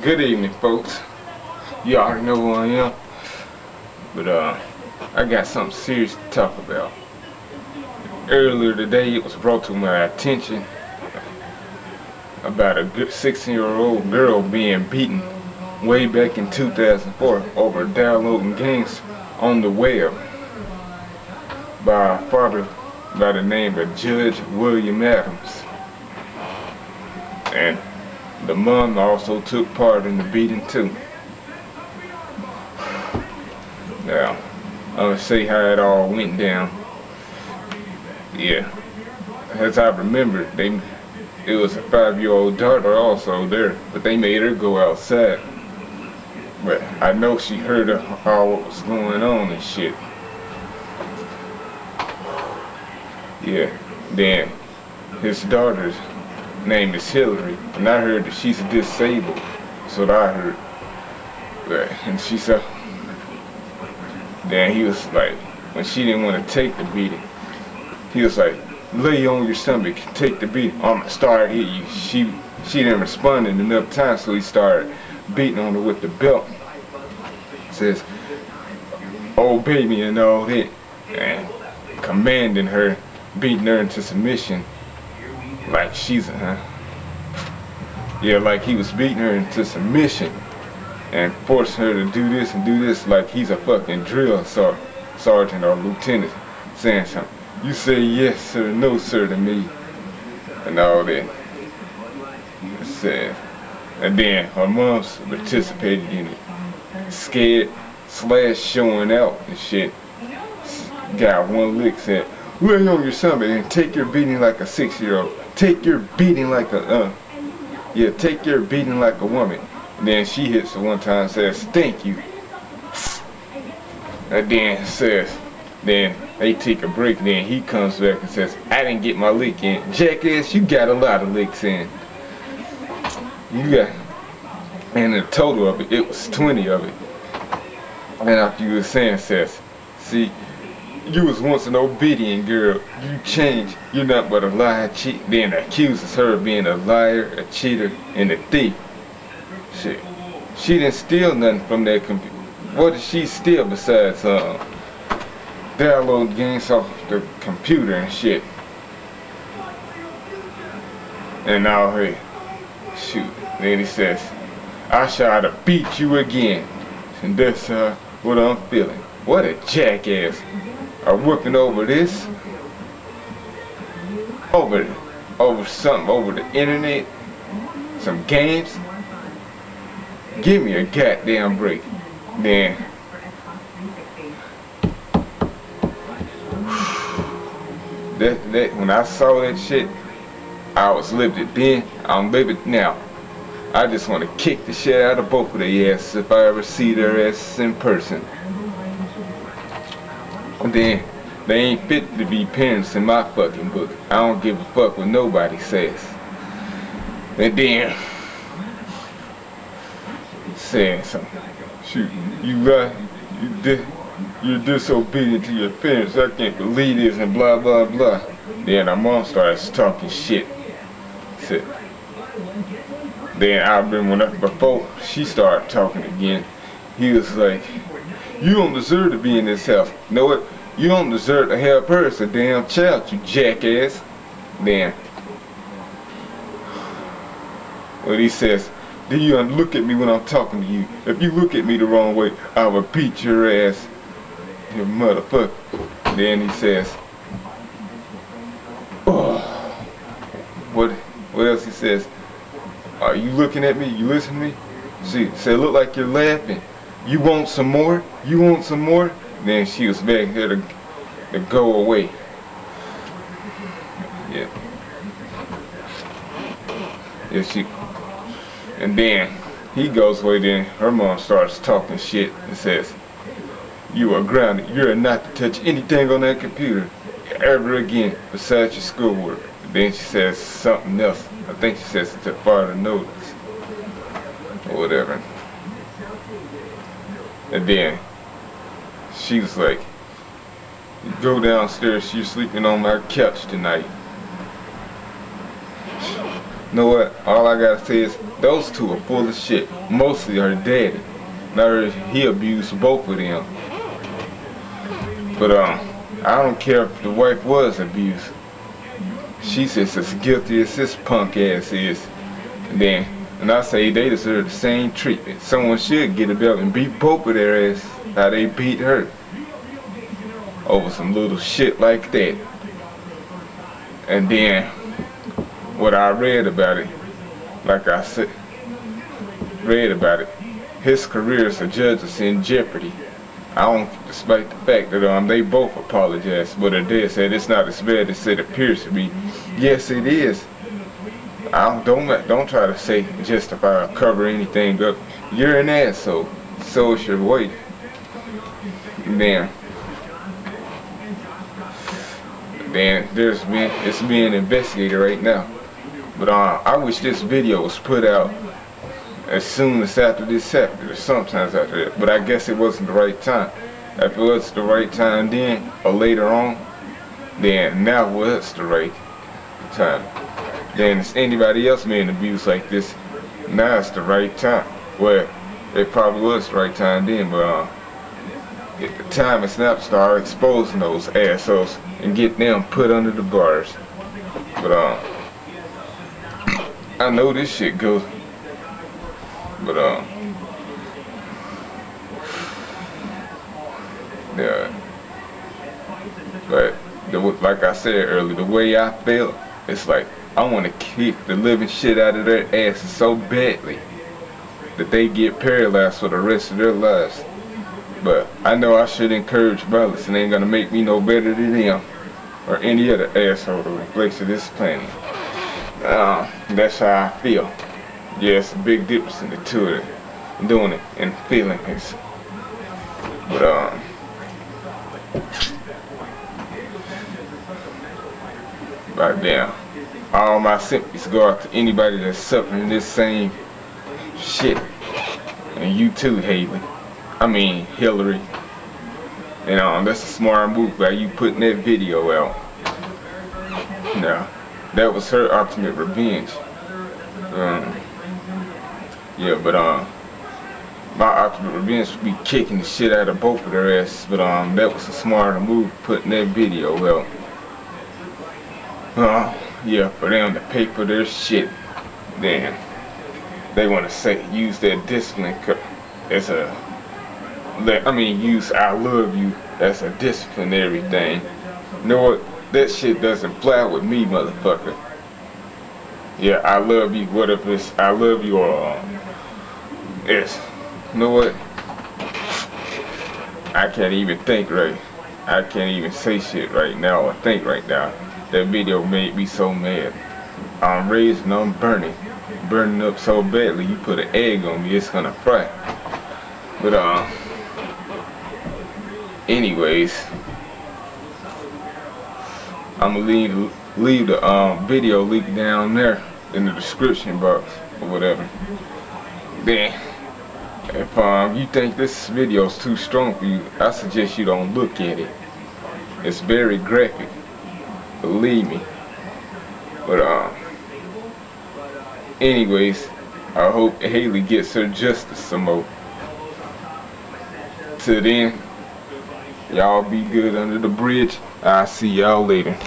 Good evening, folks. You already know who I am. But I got something serious to talk about. Earlier today, it was brought to my attention about a good 16-year-old girl being beaten way back in 2004 over downloading games on the web by a father by the name of Judge William Adams. And the mom also took part in the beating too. Now, I'm gonna say how it all went down. Yeah, as I remember, it was a 5-year-old daughter also there, but they made her go outside. But I know she heard all what was going on and shit. Yeah, then his daughter's name is Hillary, and I heard that she's disabled. That's what I heard. But, and she said, then he was like, when she didn't want to take the beating, he was like, lay on your stomach, take the beating. I'm gonna start hitting you. She didn't respond in enough time, so he started beating on her with the belt. Says, oh baby and all that, and commanding her, beating her into submission, like she's like he was beating her into submission and forcing her to do this and do this like he's a fucking drill sergeant or lieutenant, saying something. You say yes sir, no sir to me, and all that. It's sad. And then her mom's participated in it, scared / showing out and shit. Got one lick, said, lay on your stomach and take your beating like a 6-year-old. Take your beating like a take your beating like a woman. And then she hits her one time and says, thank you. And then says, then they take a break, then he comes back and says, I didn't get my lick in. Jackass, you got a lot of licks in. You got, and the total of it was 20 of it. And after you were saying, says, see, you was once an obedient girl. You changed. You're not but a liar, cheat. Then accuses her of being a liar, a cheater, and a thief. Shit. She didn't steal nothing from that computer. What did she steal besides download games off the computer and shit? And now, hey, shoot. Then he says, I shall to beat you again. And that's what I'm feeling. What a jackass. Are working over this, over something, over the internet, some games. Give me a goddamn break. Then that when I saw that shit, I was livid then. I'm livid now. I just want to kick the shit out of both of their asses if I ever see their asses in person. Then they ain't fit to be parents in my fucking book. I don't give a fuck what nobody says. And then saying something. Shoot, you lie, you're disobedient to your parents. I can't believe this and blah blah blah. Then our mom starts talking shit. Then I remember before she started talking again, he was like, you don't deserve to be in this house. You know what? You don't deserve to have her as a damn child, you jackass. Then, when he says, do you look at me when I'm talking to you? If you look at me the wrong way, I will beat your ass, you motherfucker. Then he says, oh, what else he says? Are you looking at me? You listen to me? See, say, look like you're laughing. You want some more? You want some more? Then she was back here to go away. Yeah. And then he goes away. Then her mom starts talking shit and says, you are grounded. You are not to touch anything on that computer ever again besides your schoolwork. Then she says something else. I think she says to father notice or whatever. And then she was like, go downstairs, you're sleeping on my couch tonight. know what? All I gotta say is those two are full of shit. Mostly her daddy. I heard he abused both of them. But I don't care if the wife was abused. She's just as guilty as this punk ass is. And I say they deserve the same treatment. Someone should get a belt and beat both of their ass how they beat her. Over some little shit like that. And then what I read about it, like I said, his career as a judge is in jeopardy. Despite the fact that they both apologized, but her dad said it's not as bad as it appears to be. Yes, it is. Don't try to say justify or cover anything up. You're an asshole. So is your wife. Then it's being investigated right now. But I wish this video was put out as soon as after this happened, or sometimes after that. But I guess it wasn't the right time. If it was the right time then, or later on, then now was the right time. Then if anybody else being abused like this, now it's the right time. Well, it probably was the right time then, but the time is now to start exposing those assholes and get them put under the bars. But I know this shit goes. But yeah. But like I said earlier, the way I feel, it's like I want to kick the living shit out of their asses so badly that they get paralyzed for the rest of their lives. But I know I should encourage violence, and it ain't gonna make me no better than them or any other asshole on the face of this planet. That's how I feel. Yeah, it's a big difference in the two of them, doing it and feeling it. But right now, all my sympathies go out to anybody that's suffering this same shit. And you too, Hillary. And that's a smart move by you putting that video out. Now, that was her ultimate revenge. Yeah, but my ultimate revenge would be kicking the shit out of both of their asses. But that was a smarter move, putting that video out. Yeah, for them to pay for their shit. Then they want to use that discipline as use I love you as a disciplinary thing. You know what? That shit doesn't fly with me, motherfucker. Yeah, I love you. What if it's I love you or it's, you know what? I can't even think right. I can't even say shit right now or think right now. That video made me so mad. I'm raised and I'm burning up so badly. You put an egg on me, it's gonna fry. But anyways, I'm gonna leave the video link down there in the description box or whatever. Then, if you think this video is too strong for you, I suggest you don't look at it. It's very graphic, believe me. But anyways, I hope Haley gets her justice some more. Till then, y'all be good under the bridge. I'll see y'all later.